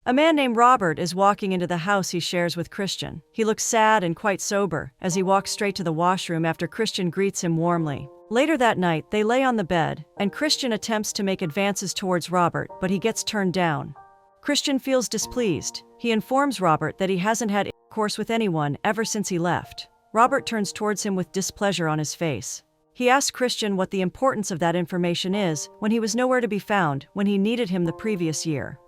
A man named Robert is walking into the house he shares with Christian. He looks sad and quite sober as he walks straight to the washroom after Christian greets him warmly. Later that night, they lay on the bed, and Christian attempts to make advances towards Robert, but he gets turned down. Christian feels displeased. He informs Robert that he hasn't had intercourse with anyone ever since he left. Robert turns towards him with displeasure on his face. He asks Christian what the importance of that information is when he was nowhere to be found when he needed him the previous year.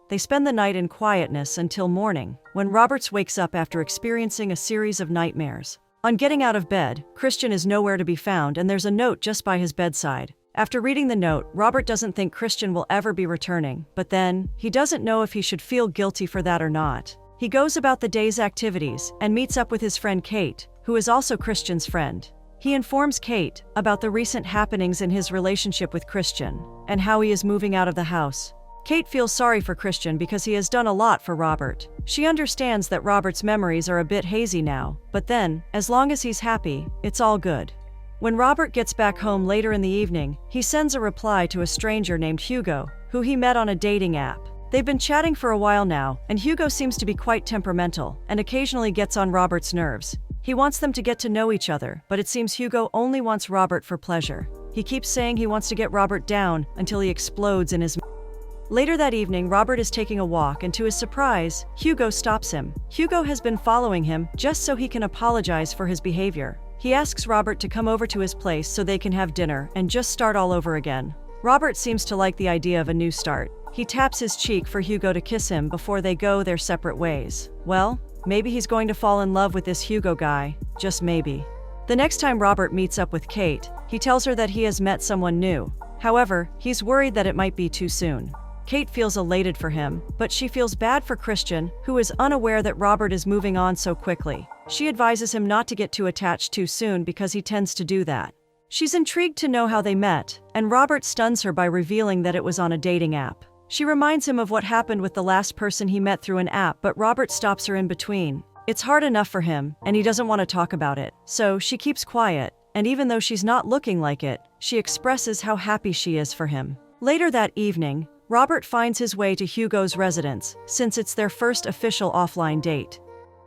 They spend the night in quietness until morning, when Roberts wakes up after experiencing a series of nightmares. On getting out of bed, Christian is nowhere to be found, and there's a note just by his bedside. After reading the note, Robert doesn't think Christian will ever be returning, but then, he doesn't know if he should feel guilty for that or not. He goes about the day's activities and meets up with his friend Kate, who is also Christian's friend. He informs Kate about the recent happenings in his relationship with Christian, and how he is moving out of the house. Kate feels sorry for Christian because he has done a lot for Robert. She understands that Robert's memories are a bit hazy now, but then, as long as he's happy, it's all good. When Robert gets back home later in the evening, he sends a reply to a stranger named Hugo, who he met on a dating app. They've been chatting for a while now, and Hugo seems to be quite temperamental, and occasionally gets on Robert's nerves. He wants them to get to know each other, but it seems Hugo only wants Robert for pleasure. He keeps saying he wants to get Robert down until he explodes in his mouth. Later that evening, Robert is taking a walk, and to his surprise, Hugo stops him. Hugo has been following him just so he can apologize for his behavior. He asks Robert to come over to his place so they can have dinner and just start all over again. Robert seems to like the idea of a new start. He taps his cheek for Hugo to kiss him before they go their separate ways. Well, maybe he's going to fall in love with this Hugo guy, just maybe. The next time Robert meets up with Kate, he tells her that he has met someone new. However, he's worried that it might be too soon. Kate feels elated for him, but she feels bad for Christian, who is unaware that Robert is moving on so quickly. She advises him not to get too attached too soon because he tends to do that. She's intrigued to know how they met, and Robert stuns her by revealing that it was on a dating app. She reminds him of what happened with the last person he met through an app, but Robert stops her in between. It's hard enough for him, and he doesn't want to talk about it, so she keeps quiet, and even though she's not looking like it, she expresses how happy she is for him. Later that evening, Robert finds his way to Hugo's residence, since it's their first official offline date.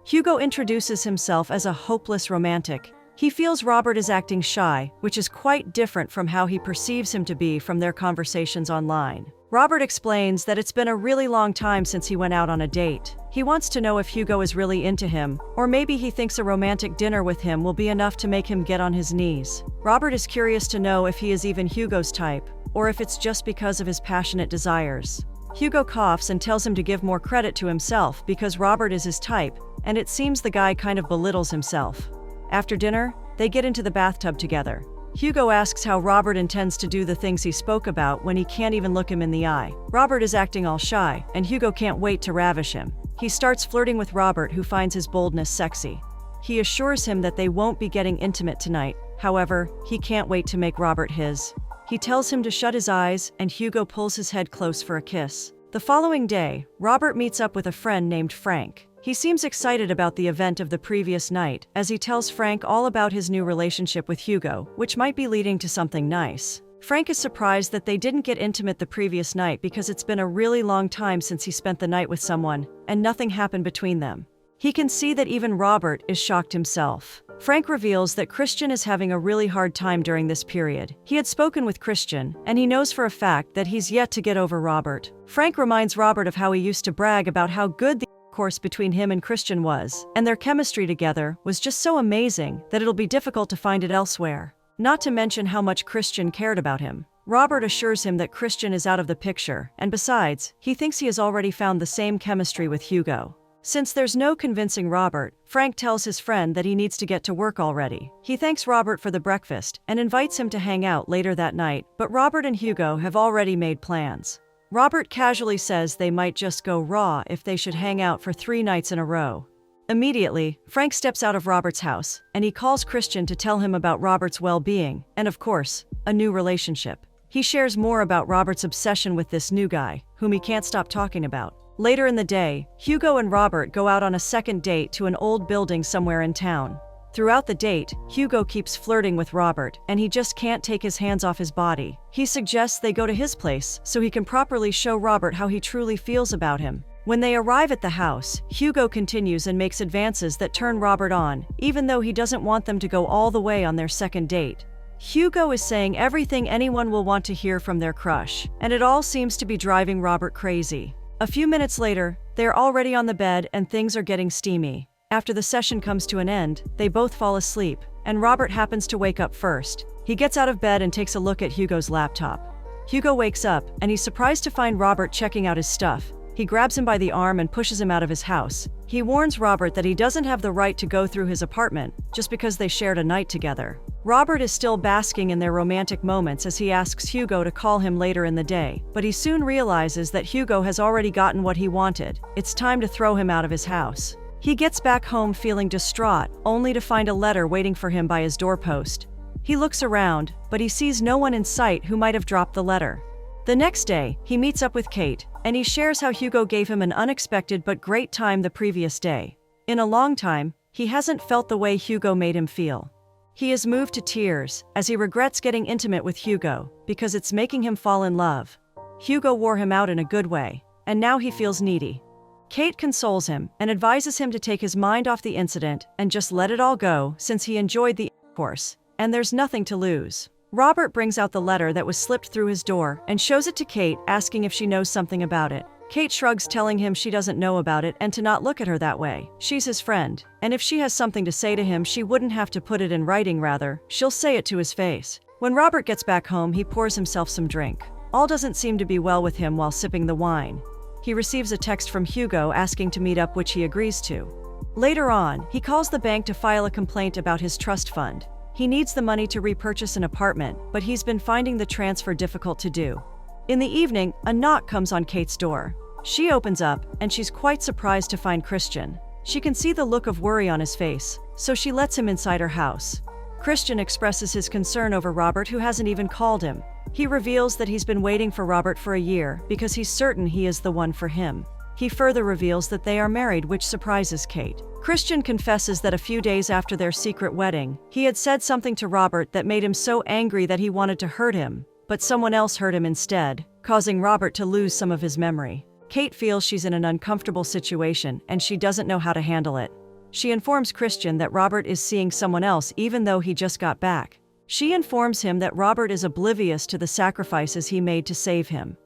Hugo introduces himself as a hopeless romantic. He feels Robert is acting shy, which is quite different from how he perceives him to be from their conversations online. Robert explains that it's been a really long time since he went out on a date. He wants to know if Hugo is really into him, or maybe he thinks a romantic dinner with him will be enough to make him get on his knees. Robert is curious to know if he is even Hugo's type, or if it's just because of his passionate desires. Hugo coughs and tells him to give more credit to himself because Robert is his type, and it seems the guy kind of belittles himself. After dinner, they get into the bathtub together. Hugo asks how Robert intends to do the things he spoke about when he can't even look him in the eye. Robert is acting all shy, and Hugo can't wait to ravish him. He starts flirting with Robert, who finds his boldness sexy. He assures him that they won't be getting intimate tonight. However, he can't wait to make Robert his. He tells him to shut his eyes, and Hugo pulls his head close for a kiss. The following day, Robert meets up with a friend named Frank. He seems excited about the event of the previous night, as he tells Frank all about his new relationship with Hugo, which might be leading to something nice. Frank is surprised that they didn't get intimate the previous night because it's been a really long time since he spent the night with someone, and nothing happened between them. He can see that even Robert is shocked himself. Frank reveals that Christian is having a really hard time during this period. He had spoken with Christian, and he knows for a fact that he's yet to get over Robert. Frank reminds Robert of how he used to brag about how good the course between him and Christian was, and their chemistry together was just so amazing that it'll be difficult to find it elsewhere. Not to mention how much Christian cared about him. Robert assures him that Christian is out of the picture, and besides, he thinks he has already found the same chemistry with Hugo. Since there's no convincing Robert, Frank tells his friend that he needs to get to work already. He thanks Robert for the breakfast and invites him to hang out later that night, but Robert and Hugo have already made plans. Robert casually says they might just go raw if they should hang out for 3 nights in a row. Immediately, Frank steps out of Robert's house, and he calls Christian to tell him about Robert's well-being, and of course, a new relationship. He shares more about Robert's obsession with this new guy, whom he can't stop talking about. Later in the day, Hugo and Robert go out on a second date to an old building somewhere in town. Throughout the date, Hugo keeps flirting with Robert, and he just can't take his hands off his body. He suggests they go to his place so he can properly show Robert how he truly feels about him. When they arrive at the house, Hugo continues and makes advances that turn Robert on, even though he doesn't want them to go all the way on their second date. Hugo is saying everything anyone will want to hear from their crush, and it all seems to be driving Robert crazy. A few minutes later, they're already on the bed and things are getting steamy. After the session comes to an end, they both fall asleep, and Robert happens to wake up first. He gets out of bed and takes a look at Hugo's laptop. Hugo wakes up, and he's surprised to find Robert checking out his stuff. He grabs him by the arm and pushes him out of his house. He warns Robert that he doesn't have the right to go through his apartment just because they shared a night together. Robert is still basking in their romantic moments as he asks Hugo to call him later in the day, but he soon realizes that Hugo has already gotten what he wanted. It's time to throw him out of his house. He gets back home feeling distraught, only to find a letter waiting for him by his doorpost. He looks around, but he sees no one in sight who might have dropped the letter. The next day, he meets up with Kate, and he shares how Hugo gave him an unexpected but great time the previous day. In a long time, he hasn't felt the way Hugo made him feel. He is moved to tears, as he regrets getting intimate with Hugo, because it's making him fall in love. Hugo wore him out in a good way, and now he feels needy. Kate consoles him and advises him to take his mind off the incident and just let it all go since he enjoyed the course, and there's nothing to lose. Robert brings out the letter that was slipped through his door and shows it to Kate, asking if she knows something about it. Kate shrugs, telling him she doesn't know about it and to not look at her that way. She's his friend, and if she has something to say to him, she wouldn't have to put it in writing, rather, she'll say it to his face. When Robert gets back home, he pours himself some drink. All doesn't seem to be well with him while sipping the wine. He receives a text from Hugo asking to meet up, which he agrees to. Later on, he calls the bank to file a complaint about his trust fund. He needs the money to repurchase an apartment, but he's been finding the transfer difficult to do. In the evening, a knock comes on Kate's door. She opens up, and she's quite surprised to find Christian. She can see the look of worry on his face, so she lets him inside her house. Christian expresses his concern over Robert, who hasn't even called him. He reveals that he's been waiting for Robert for a year because he's certain he is the one for him. He further reveals that they are married, which surprises Kate. Christian confesses that a few days after their secret wedding, he had said something to Robert that made him so angry that he wanted to hurt him, but someone else hurt him instead, causing Robert to lose some of his memory. Kate feels she's in an uncomfortable situation and she doesn't know how to handle it. She informs Christian that Robert is seeing someone else even though he just got back. She informs him that Robert is oblivious to the sacrifices he made to save him.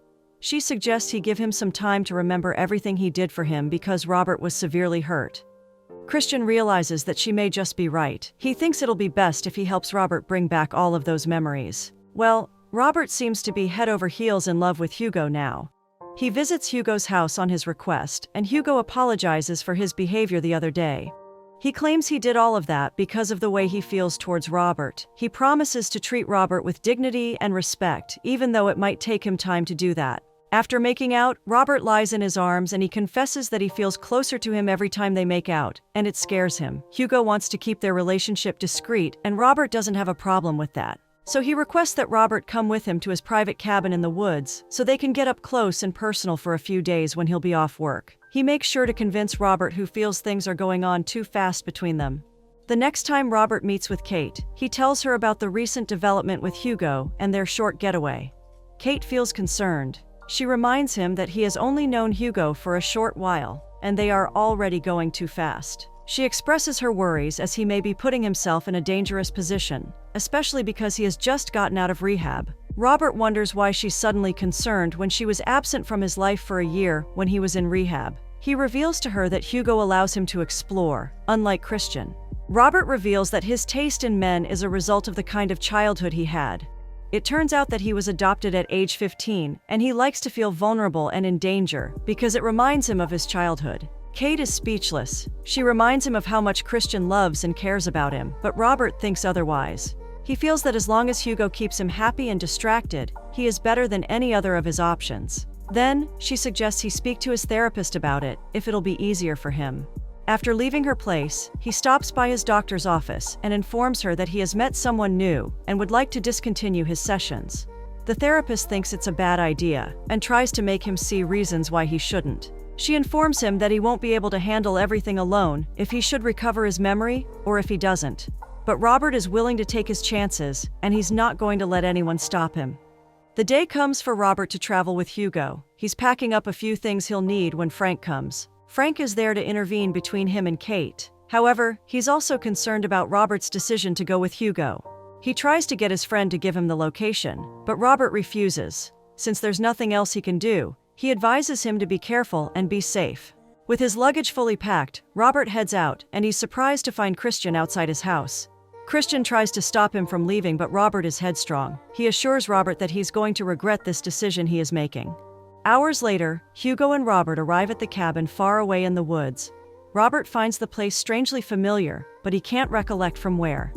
She suggests he give him some time to remember everything he did for him because Robert was severely hurt. Christian realizes that she may just be right. He thinks it'll be best if he helps Robert bring back all of those memories. Well, Robert seems to be head over heels in love with Hugo now. He visits Hugo's house on his request, and Hugo apologizes for his behavior the other day. He claims he did all of that because of the way he feels towards Robert. He promises to treat Robert with dignity and respect, even though it might take him time to do that. After making out, Robert lies in his arms and he confesses that he feels closer to him every time they make out, and it scares him. Hugo wants to keep their relationship discreet, and Robert doesn't have a problem with that. So he requests that Robert come with him to his private cabin in the woods so they can get up close and personal for a few days when he'll be off work. He makes sure to convince Robert, who feels things are going on too fast between them. The next time Robert meets with Kate, he tells her about the recent development with Hugo and their short getaway. Kate feels concerned. She reminds him that he has only known Hugo for a short while, and they are already going too fast. She expresses her worries as he may be putting himself in a dangerous position, especially because he has just gotten out of rehab. Robert wonders why she's suddenly concerned when she was absent from his life for a year when he was in rehab. He reveals to her that Hugo allows him to explore, unlike Christian. Robert reveals that his taste in men is a result of the kind of childhood he had. It turns out that he was adopted at age 15, and he likes to feel vulnerable and in danger because it reminds him of his childhood. Kate is speechless. She reminds him of how much Christian loves and cares about him, but Robert thinks otherwise. He feels that as long as Hugo keeps him happy and distracted, he is better than any other of his options. Then, she suggests he speak to his therapist about it, if it'll be easier for him. After leaving her place, he stops by his doctor's office and informs her that he has met someone new and would like to discontinue his sessions. The therapist thinks it's a bad idea and tries to make him see reasons why he shouldn't. She informs him that he won't be able to handle everything alone if he should recover his memory or if he doesn't. But Robert is willing to take his chances, and he's not going to let anyone stop him. The day comes for Robert to travel with Hugo. He's packing up a few things he'll need when Frank comes. Frank is there to intervene between him and Kate. However, he's also concerned about Robert's decision to go with Hugo. He tries to get his friend to give him the location, but Robert refuses. Since there's nothing else he can do, he advises him to be careful and be safe. With his luggage fully packed, Robert heads out, and he's surprised to find Christian outside his house. Christian tries to stop him from leaving, but Robert is headstrong. He assures Robert that he's going to regret this decision he is making. Hours later, Hugo and Robert arrive at the cabin far away in the woods. Robert finds the place strangely familiar, but he can't recollect from where.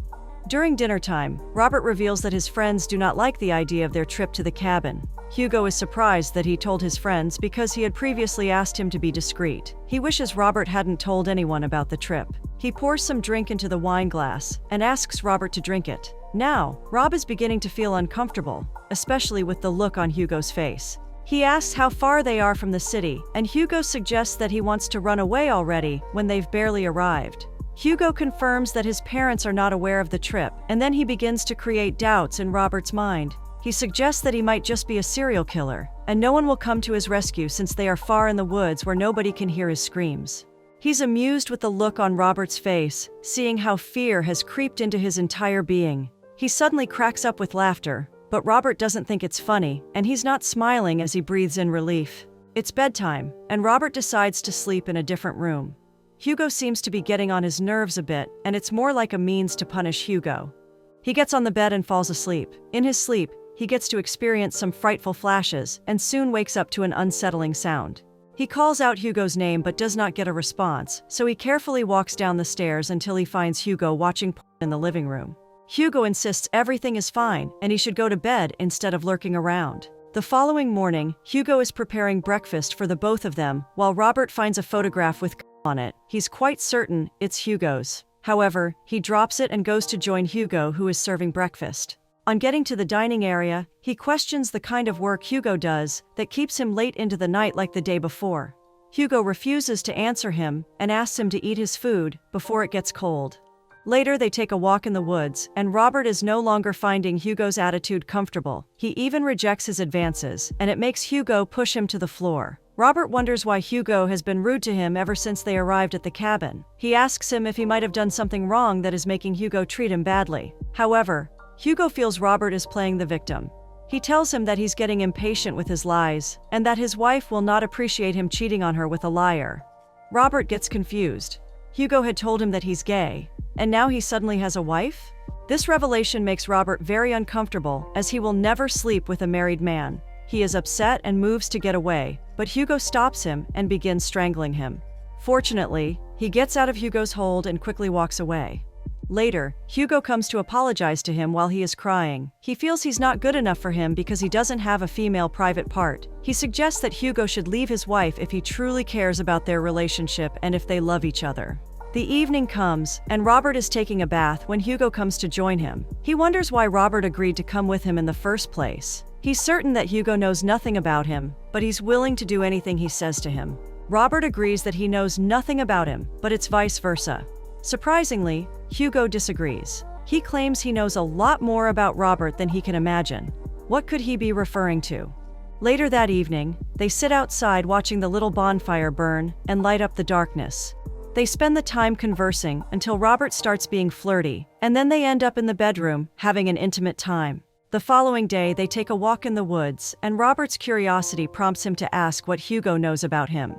During dinner time, Robert reveals that his friends do not like the idea of their trip to the cabin. Hugo is surprised that he told his friends because he had previously asked him to be discreet. He wishes Robert hadn't told anyone about the trip. He pours some drink into the wine glass and asks Robert to drink it. Now, Rob is beginning to feel uncomfortable, especially with the look on Hugo's face. He asks how far they are from the city, and Hugo suggests that he wants to run away already when they've barely arrived. Hugo confirms that his parents are not aware of the trip, and then he begins to create doubts in Robert's mind. He suggests that he might just be a serial killer, and no one will come to his rescue since they are far in the woods where nobody can hear his screams. He's amused with the look on Robert's face, seeing how fear has creeped into his entire being. He suddenly cracks up with laughter, but Robert doesn't think it's funny, and he's not smiling as he breathes in relief. It's bedtime, and Robert decides to sleep in a different room. Hugo seems to be getting on his nerves a bit, and it's more like a means to punish Hugo. He gets on the bed and falls asleep. In his sleep, he gets to experience some frightful flashes and soon wakes up to an unsettling sound. He calls out Hugo's name but does not get a response, so he carefully walks down the stairs until he finds Hugo watching porn in the living room. Hugo insists everything is fine and he should go to bed instead of lurking around. The following morning, Hugo is preparing breakfast for the both of them while Robert finds a photograph with on it. He's quite certain it's Hugo's. However, he drops it and goes to join Hugo, who is serving breakfast. On getting to the dining area, he questions the kind of work Hugo does that keeps him late into the night like the day before. Hugo refuses to answer him and asks him to eat his food before it gets cold. Later, they take a walk in the woods, and Robert is no longer finding Hugo's attitude comfortable. He even rejects his advances, and it makes Hugo push him to the floor. Robert wonders why Hugo has been rude to him ever since they arrived at the cabin. He asks him if he might have done something wrong that is making Hugo treat him badly. However, Hugo feels Robert is playing the victim. He tells him that he's getting impatient with his lies, and that his wife will not appreciate him cheating on her with a liar. Robert gets confused. Hugo had told him that he's gay, and now he suddenly has a wife? This revelation makes Robert very uncomfortable, as he will never sleep with a married man. He is upset and moves to get away, but Hugo stops him and begins strangling him. Fortunately, he gets out of Hugo's hold and quickly walks away. Later, Hugo comes to apologize to him while he is crying. He feels he's not good enough for him because he doesn't have a female private part. He suggests that Hugo should leave his wife if he truly cares about their relationship and if they love each other. The evening comes, and Robert is taking a bath when Hugo comes to join him. He wonders why Robert agreed to come with him in the first place. He's certain that Hugo knows nothing about him, but he's willing to do anything he says to him. Robert agrees that he knows nothing about him, but it's vice versa. Surprisingly, Hugo disagrees. He claims he knows a lot more about Robert than he can imagine. What could he be referring to? Later that evening, they sit outside watching the little bonfire burn and light up the darkness. They spend the time conversing until Robert starts being flirty, and then they end up in the bedroom, having an intimate time. The following day, they take a walk in the woods, and Robert's curiosity prompts him to ask what Hugo knows about him.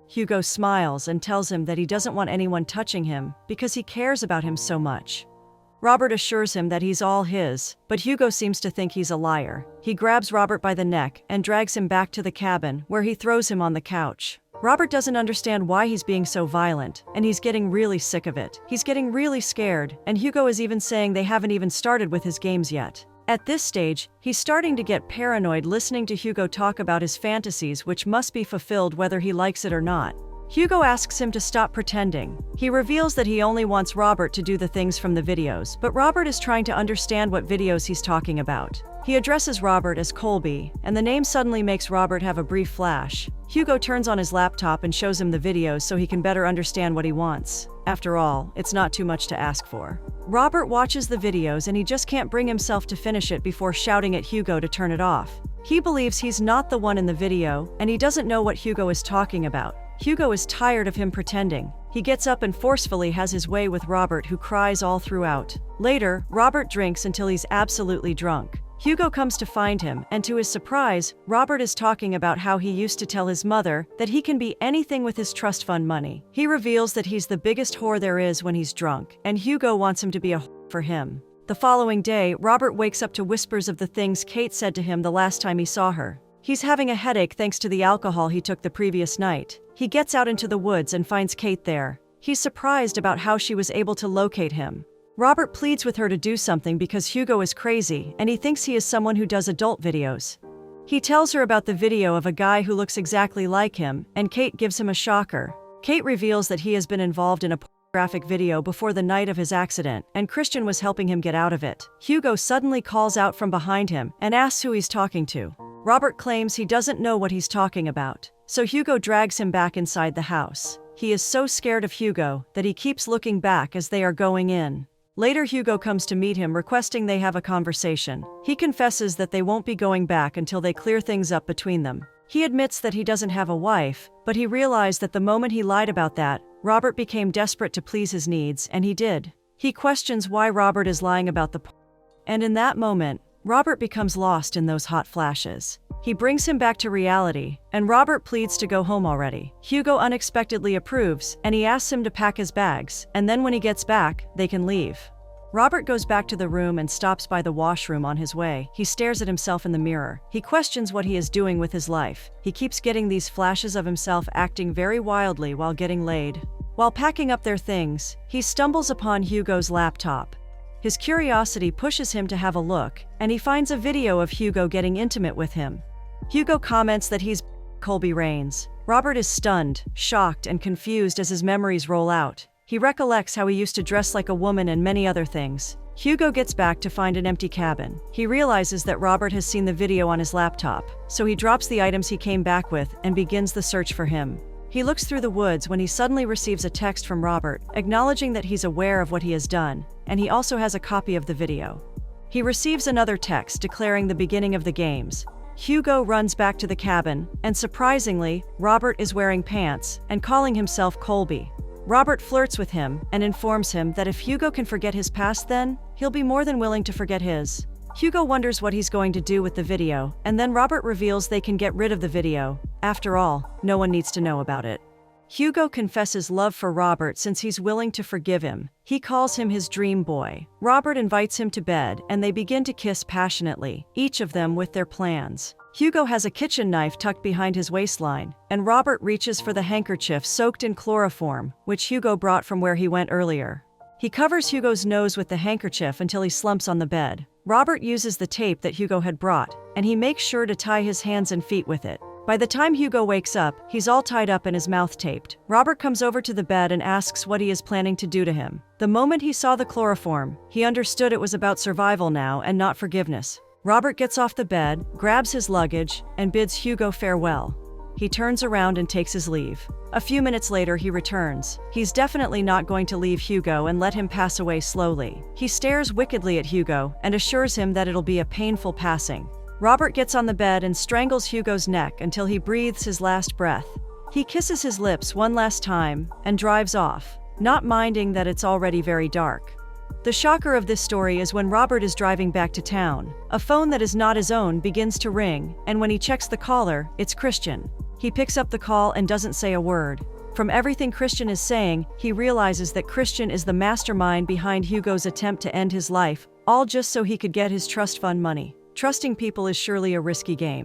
Hugo smiles and tells him that he doesn't want anyone touching him because he cares about him so much. Robert assures him that he's all his, but Hugo seems to think he's a liar. He grabs Robert by the neck and drags him back to the cabin, where he throws him on the couch. Robert doesn't understand why he's being so violent, and he's getting really sick of it. He's getting really scared, and Hugo is even saying they haven't even started with his games yet. At this stage, he's starting to get paranoid listening to Hugo talk about his fantasies, which must be fulfilled whether he likes it or not. Hugo asks him to stop pretending. He reveals that he only wants Robert to do the things from the videos, but Robert is trying to understand what videos he's talking about. He addresses Robert as Colby, and the name suddenly makes Robert have a brief flash. Hugo turns on his laptop and shows him the videos so he can better understand what he wants. After all, it's not too much to ask for. Robert watches the videos and he just can't bring himself to finish it before shouting at Hugo to turn it off. He believes he's not the one in the video, and he doesn't know what Hugo is talking about. Hugo is tired of him pretending. He gets up and forcefully has his way with Robert, who cries all throughout. Later, Robert drinks until he's absolutely drunk. Hugo comes to find him, and to his surprise, Robert is talking about how he used to tell his mother that he can be anything with his trust fund money. He reveals that he's the biggest whore there is when he's drunk, and Hugo wants him to be a whore for him. The following day, Robert wakes up to whispers of the things Kate said to him the last time he saw her. He's having a headache thanks to the alcohol he took the previous night. He gets out into the woods and finds Kate there. He's surprised about how she was able to locate him. Robert pleads with her to do something because Hugo is crazy and he thinks he is someone who does adult videos. He tells her about the video of a guy who looks exactly like him, and Kate gives him a shocker. Kate reveals that he has been involved in a pornographic video before the night of his accident, and Christian was helping him get out of it. Hugo suddenly calls out from behind him and asks who he's talking to. Robert claims he doesn't know what he's talking about, so Hugo drags him back inside the house. He is so scared of Hugo that he keeps looking back as they are going in. Later, Hugo comes to meet him, requesting they have a conversation. He confesses that they won't be going back until they clear things up between them. He admits that he doesn't have a wife, but he realized that the moment he lied about that, Robert became desperate to please his needs, and he did. He questions why Robert is lying about the and in that moment, Robert becomes lost in those hot flashes. He brings him back to reality, and Robert pleads to go home already. Hugo unexpectedly approves, and he asks him to pack his bags, and then when he gets back, they can leave. Robert goes back to the room and stops by the washroom on his way. He stares at himself in the mirror. He questions what he is doing with his life. He keeps getting these flashes of himself acting very wildly while getting laid. While packing up their things, he stumbles upon Hugo's laptop. His curiosity pushes him to have a look, and he finds a video of Hugo getting intimate with him. Hugo comments that he's Colby Rains. Robert is stunned, shocked, and confused as his memories roll out. He recollects how he used to dress like a woman and many other things. Hugo gets back to find an empty cabin. He realizes that Robert has seen the video on his laptop, so he drops the items he came back with and begins the search for him. He looks through the woods when he suddenly receives a text from Robert, acknowledging that he's aware of what he has done, and he also has a copy of the video. He receives another text declaring the beginning of the games. Hugo runs back to the cabin, and surprisingly, Robert is wearing pants and calling himself Colby. Robert flirts with him and informs him that if Hugo can forget his past, then he'll be more than willing to forget his. Hugo wonders what he's going to do with the video, and then Robert reveals they can get rid of the video. After all, no one needs to know about it. Hugo confesses love for Robert since he's willing to forgive him. He calls him his dream boy. Robert invites him to bed, and they begin to kiss passionately, each of them with their plans. Hugo has a kitchen knife tucked behind his waistline, and Robert reaches for the handkerchief soaked in chloroform, which Hugo brought from where he went earlier. He covers Hugo's nose with the handkerchief until he slumps on the bed. Robert uses the tape that Hugo had brought, and he makes sure to tie his hands and feet with it. By the time Hugo wakes up, he's all tied up and his mouth taped. Robert comes over to the bed and asks what he is planning to do to him. The moment he saw the chloroform, he understood it was about survival now and not forgiveness. Robert gets off the bed, grabs his luggage, and bids Hugo farewell. He turns around and takes his leave. A few minutes later, he returns. He's definitely not going to leave Hugo and let him pass away slowly. He stares wickedly at Hugo and assures him that it'll be a painful passing. Robert gets on the bed and strangles Hugo's neck until he breathes his last breath. He kisses his lips one last time and drives off, not minding that it's already very dark. The shocker of this story is when Robert is driving back to town. A phone that is not his own begins to ring, and when he checks the caller, it's Christian. He picks up the call and doesn't say a word. From everything Christian is saying, he realizes that Christian is the mastermind behind Hugo's attempt to end his life, all just so he could get his trust fund money. Trusting people is surely a risky game.